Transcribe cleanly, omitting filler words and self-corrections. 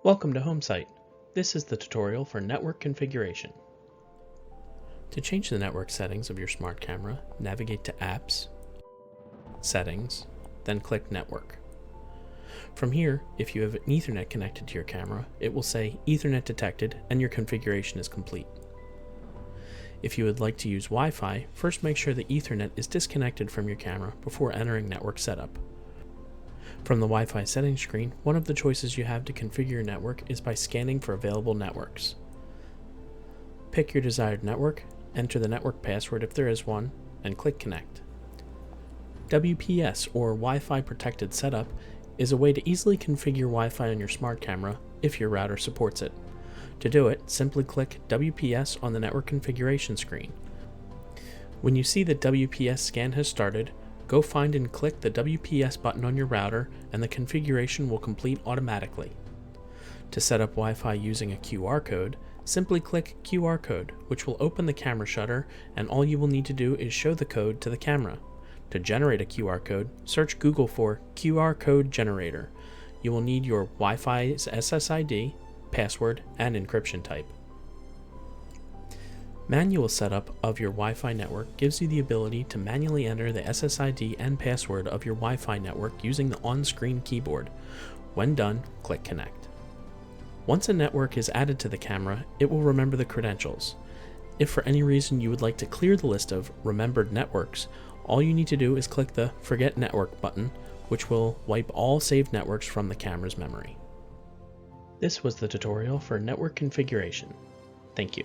Welcome to HomeSite. This is the tutorial for network configuration. To change the network settings of your smart camera, navigate to Apps, Settings, then click Network. From here, if you have an Ethernet connected to your camera, it will say Ethernet detected and your configuration is complete. If you would like to use Wi-Fi, first make sure the Ethernet is disconnected from your camera before entering network setup. From the Wi-Fi settings screen, one of the choices you have to configure your network is by scanning for available networks. Pick your desired network, enter the network password if there is one, and click Connect. WPS, or Wi-Fi Protected Setup, is a way to easily configure Wi-Fi on your smart camera if your router supports it. To do it, simply click WPS on the network configuration screen. When you see the WPS scan has started, go find and click the WPS button on your router and the configuration will complete automatically. To set up Wi-Fi using a QR code, simply click QR code, which will open the camera shutter, and all you will need to do is show the code to the camera. To generate a QR code, search Google for QR code generator. You will need your Wi-Fi's SSID, password, and encryption type. Manual setup of your Wi-Fi network gives you the ability to manually enter the SSID and password of your Wi-Fi network using the on-screen keyboard. When done, click Connect. Once a network is added to the camera, it will remember the credentials. If for any reason you would like to clear the list of remembered networks, all you need to do is click the Forget Network button, which will wipe all saved networks from the camera's memory. This was the tutorial for network configuration. Thank you.